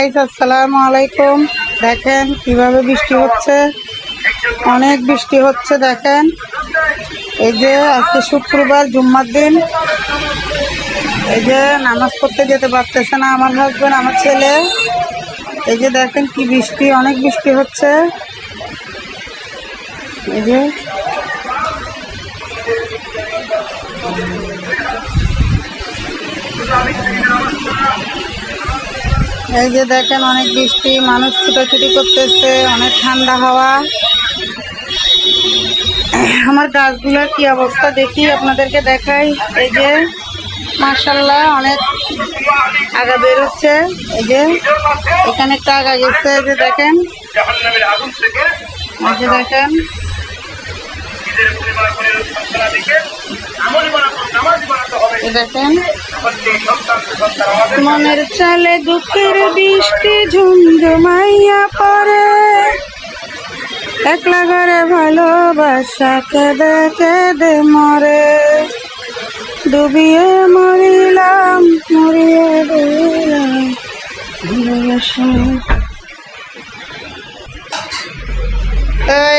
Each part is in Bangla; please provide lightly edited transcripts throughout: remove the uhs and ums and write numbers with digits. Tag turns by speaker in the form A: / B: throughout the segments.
A: আসসালামু আলাইকুম। দেখেন কিভাবে বৃষ্টি হচ্ছে, অনেক বৃষ্টি হচ্ছে। দেখেন এই যে আজকে শুক্রবার, জুম্মার দিন। এই যে নামাজ পড়তে যেতে পারতেছে না আমার হাজবেন্ড, আমার ছেলে। এই যে দেখেন কি বৃষ্টি, অনেক বৃষ্টি হচ্ছে। এই যে দেখেন অনেক বৃষ্টি, মানুষ ছুটাছুটি করতেছে, অনেক ঠান্ডা হাওয়া। আমার গাছগুলোর কি অবস্থা দেখি, আপনাদেরকে দেখাই। এই যে মাশাআল্লাহ অনেক আগা বের হচ্ছে। এই যে এখানে একটা আগা গেছে। এই যে দেখেন, এই যে দেখেন দেখেন মনের চালে দুঃখের বৃষ্টি ঝুমঝুমাইয়া পড়ে, একলা ঘরে ভালোবাসা কেঁদে কেঁদে মরে, ডুবিয়ে মরিলাম মরিয়ে দিলাম ভালোবাসা।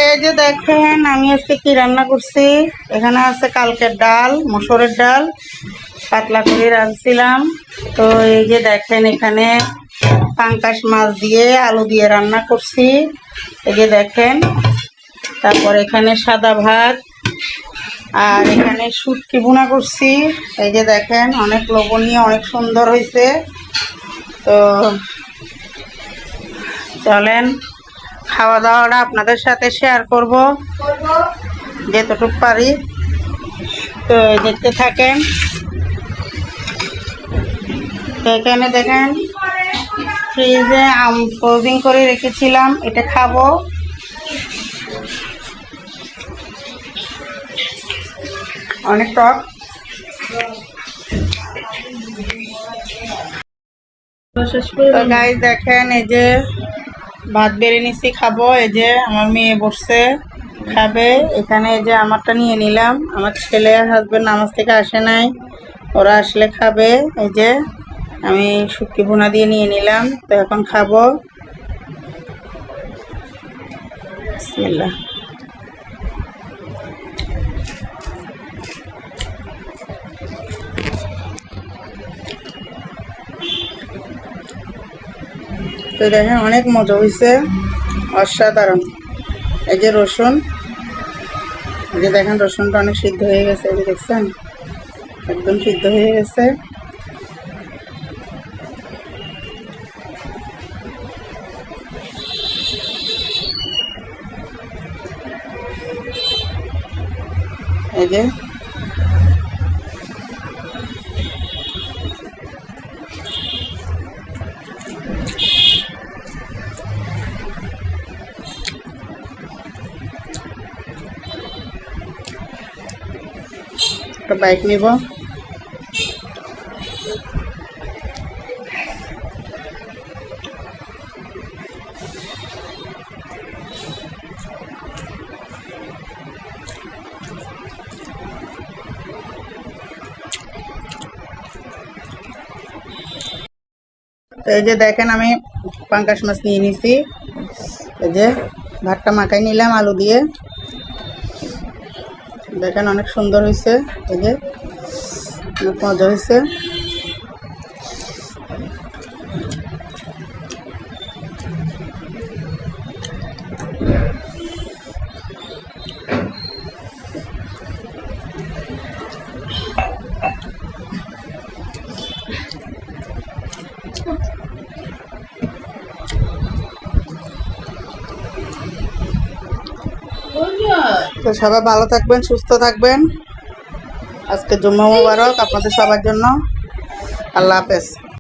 A: এই যে দেখেন আমি আজকে কি রান্না করছি। এখানে আছে কালকের ডাল, মসুরের ডাল পাতলা করে রাঁধছিলাম। তো এই যে দেখেন এখানে পাঙ্কাশ মাছ দিয়ে আলু দিয়ে রান্না করছি। এই যে দেখেন, তারপর এখানে সাদা ভাত, আর এখানে শুটকি ভুনা করছি। এই যে দেখেন অনেক লোভনীয়, অনেক সুন্দর হয়েছে। তো চলেন খাওয়া দাওয়াটা আপনাদের সাথে শেয়ার করব যতটুকু পারি। তো দেখতে থাকেন। তো এখানে দেখেন ফ্রিজে আম ফ্রোজিং করে রেখেছিলাম, এটা খাবো। অনেক টক। তো গাইস দেখেন এই যে ভাত বেড়ে নিচ্ছি, খাবো। এই যে আমার মেয়ে বসছে খাবে। এখানে এই যে আমারটা নিয়ে নিলাম, আমার ছেলে হাজবেন্ড নামাজ থেকে আসে নাই, ওরা আসলে খাবে। এই যে আমি শুটকি ভুনা দিয়ে নিয়ে নিলাম। তো এখন খাবো। বিসমিল্লাহ। তো দেখেন অনেক মজা হয়েছে, অসাধারণ। এই যে রসুন, এই যে দেখেন রসুনটা অনেক সিদ্ধ হয়ে গেছে। এই যে দেখছেন একদম সিদ্ধ হয়ে গেছে। এই যে একটা বাইক নিব। এই যে দেখেন আমি পাঙ্কাশ মাছ নিয়ে নিছি। এই যে ভাতটা মাখাই নিলাম আলু দিয়ে। দেখেন অনেক সুন্দর হয়েছে। এই যে অনেক মজা হয়েছে। তো সবাই ভালো থাকবেন, সুস্থ থাকবেন। আজকে জুম্মা মুবারক আপনাদের সবার জন্য। আল্লাহ হাফেজ।